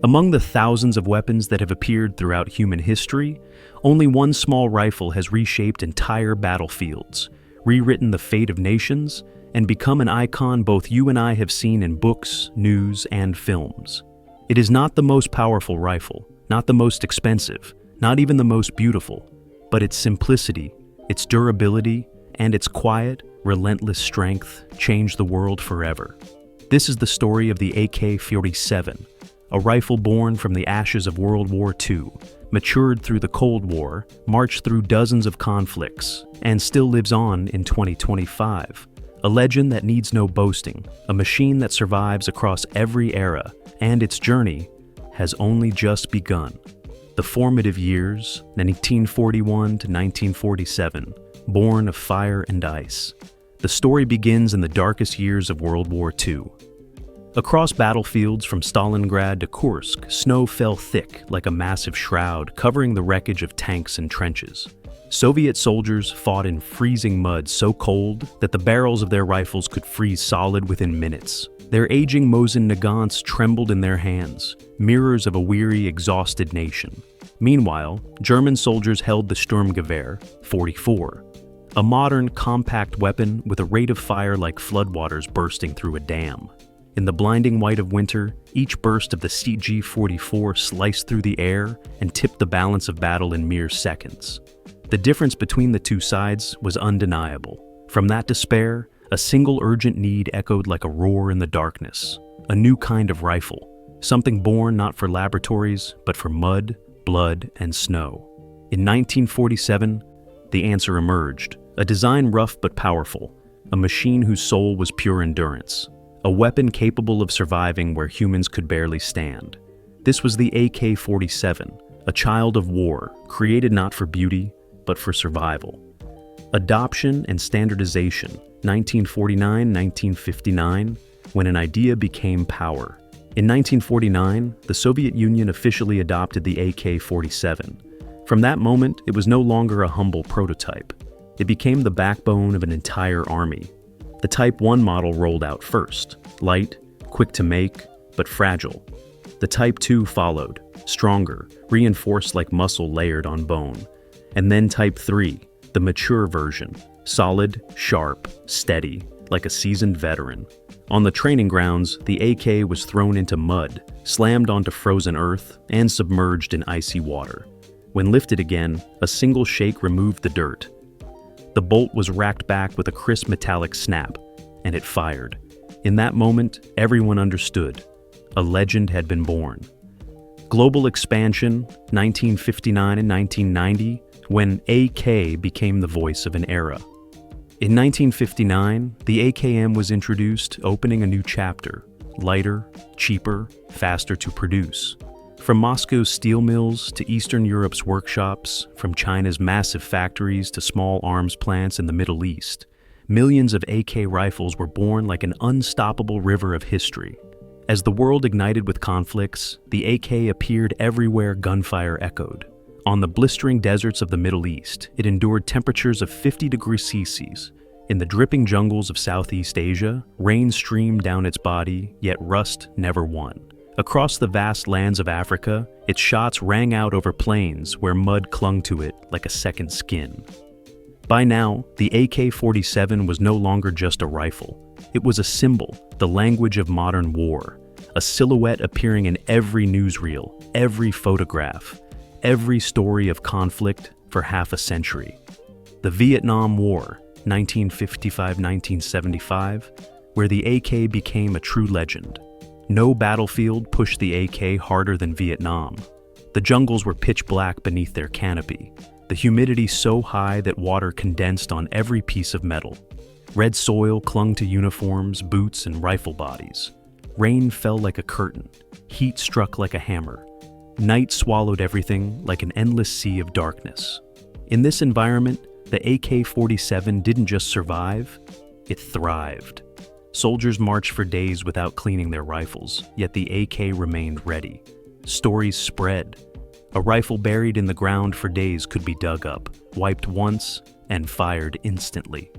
Among the thousands of weapons that have appeared throughout human history, only one small rifle has reshaped entire battlefields, rewritten the fate of nations, and become an icon both you and I have seen in books, news, and films. It is not the most powerful rifle, not the most expensive, not even the most beautiful, but its simplicity, its durability, and its quiet, relentless strength changed the world forever. This is the story of the AK-47, a rifle born from the ashes of World War II, matured through the Cold War, marched through dozens of conflicts, and still lives on in 2025. A legend that needs no boasting, a machine that survives across every era, and its journey has only just begun. The formative years, 1941 to 1947, born of fire and ice. The story begins in the darkest years of World War II. Across battlefields from Stalingrad to Kursk, snow fell thick like a massive shroud, covering the wreckage of tanks and trenches. Soviet soldiers fought in freezing mud so cold that the barrels of their rifles could freeze solid within minutes. Their aging Mosin Nagants trembled in their hands, mirrors of a weary, exhausted nation. Meanwhile, German soldiers held the Sturmgewehr 44, a modern, compact weapon with a rate of fire like floodwaters bursting through a dam. In the blinding white of winter, each burst of the CG-44 sliced through the air and tipped the balance of battle in mere seconds. The difference between the two sides was undeniable. From that despair, a single urgent need echoed like a roar in the darkness. A new kind of rifle, something born not for laboratories, but for mud, blood, and snow. In 1947, the answer emerged, a design rough but powerful, a machine whose soul was pure endurance. A weapon capable of surviving where humans could barely stand. This was the AK-47, a child of war, created not for beauty, but for survival. Adoption and standardization, 1949-1959, when an idea became power. In 1949, the Soviet Union officially adopted the AK-47. From that moment, it was no longer a humble prototype. It became the backbone of an entire army. The Type 1 model rolled out first, light, quick to make, but fragile. The Type 2 followed, stronger, reinforced like muscle layered on bone. And then Type 3, the mature version, solid, sharp, steady, like a seasoned veteran. On the training grounds, the AK was thrown into mud, slammed onto frozen earth, and submerged in icy water. When lifted again, a single shake removed the dirt. The bolt was racked back with a crisp metallic snap, and it fired. In that moment, everyone understood. A legend had been born. Global expansion, 1959 and 1990, when AK became the voice of an era. In 1959, the AKM was introduced, opening a new chapter, lighter, cheaper, faster to produce. From Moscow's steel mills to Eastern Europe's workshops, from China's massive factories to small arms plants in the Middle East, millions of AK rifles were born like an unstoppable river of history. As the world ignited with conflicts, the AK appeared everywhere gunfire echoed. On the blistering deserts of the Middle East, it endured temperatures of 50 degrees Celsius. In the dripping jungles of Southeast Asia, rain streamed down its body, yet rust never won. Across the vast lands of Africa, its shots rang out over plains where mud clung to it like a second skin. By now, the AK-47 was no longer just a rifle. It was a symbol, the language of modern war, a silhouette appearing in every newsreel, every photograph, every story of conflict for half a century. The Vietnam War, 1955-1975, where the AK became a true legend. No battlefield pushed the AK harder than Vietnam. The jungles were pitch black beneath their canopy, the humidity so high that water condensed on every piece of metal. Red soil clung to uniforms, boots, and rifle bodies. Rain fell like a curtain, heat struck like a hammer. Night swallowed everything like an endless sea of darkness. In this environment, the AK-47 didn't just survive, it thrived. Soldiers marched for days without cleaning their rifles, yet the AK remained ready. Stories spread. A rifle buried in the ground for days could be dug up, wiped once, and fired instantly.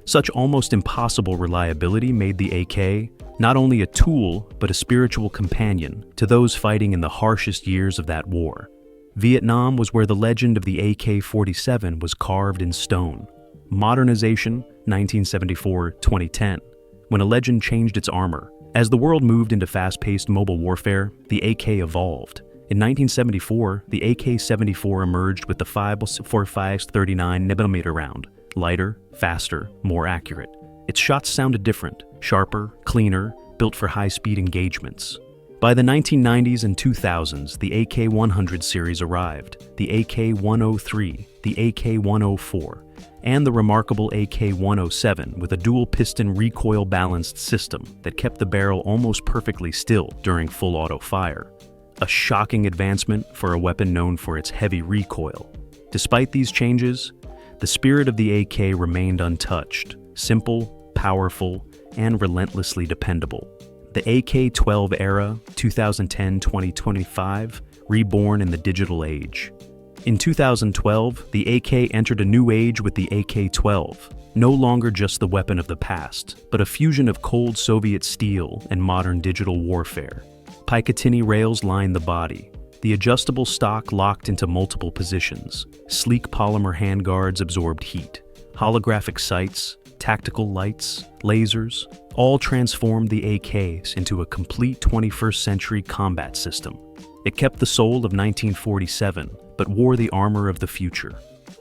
Such almost impossible reliability made the AK not only a tool, but a spiritual companion to those fighting in the harshest years of that war. Vietnam was where the legend of the AK-47 was carved in stone. Modernization, 1974-2010, when a legend changed its armor. As the world moved into fast-paced mobile warfare, the AK evolved. In 1974, the AK-74 emerged with the 5.45 39mm round, lighter, faster, more accurate. Its shots sounded different, sharper, cleaner, built for high-speed engagements. By the 1990s and 2000s, the AK-100 series arrived, the AK-103, the AK-104, and the remarkable AK-107 with a dual-piston recoil-balanced system that kept the barrel almost perfectly still during full auto fire. A shocking advancement for a weapon known for its heavy recoil. Despite these changes, the spirit of the AK remained untouched, simple, powerful, and relentlessly dependable. The AK-12 era, 2010-2025, reborn in the digital age. In 2012, the AK entered a new age with the AK-12, no longer just the weapon of the past, but a fusion of cold Soviet steel and modern digital warfare. Picatinny rails lined the body, the adjustable stock locked into multiple positions, sleek polymer handguards absorbed heat, holographic sights, tactical lights, lasers, all transformed the AKs into a complete 21st century combat system. It kept the soul of 1947, but wore the armor of the future.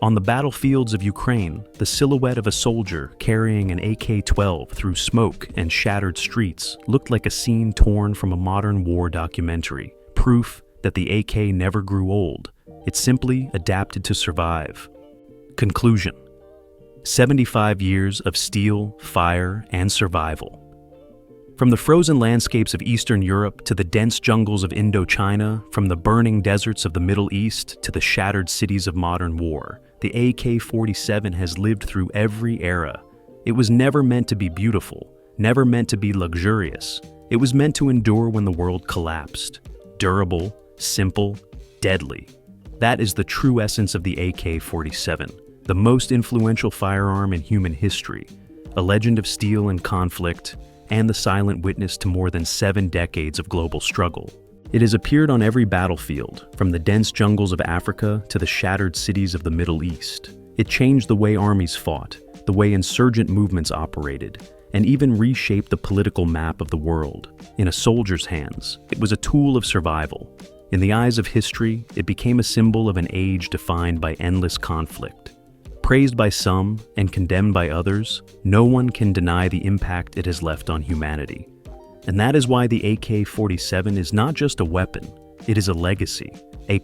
On the battlefields of Ukraine, the silhouette of a soldier carrying an AK-12 through smoke and shattered streets looked like a scene torn from a modern war documentary, proof that the AK never grew old. It simply adapted to survive. Conclusion: 75 years of steel, fire, and survival. From the frozen landscapes of Eastern Europe to the dense jungles of Indochina, from the burning deserts of the Middle East to the shattered cities of modern war, the AK-47 has lived through every era. It was never meant to be beautiful, never meant to be luxurious. It was meant to endure when the world collapsed. Durable, simple, deadly. That is the true essence of the AK-47, the most influential firearm in human history, a legend of steel and conflict, and the silent witness to more than 7 decades of global struggle. It has appeared on every battlefield, from the dense jungles of Africa to the shattered cities of the Middle East. It changed the way armies fought, the way insurgent movements operated, and even reshaped the political map of the world. In a soldier's hands, it was a tool of survival. In the eyes of history, it became a symbol of an age defined by endless conflict. Praised by some and condemned by others, no one can deny the impact it has left on humanity. And that is why the AK-47 is not just a weapon, it is a legacy, a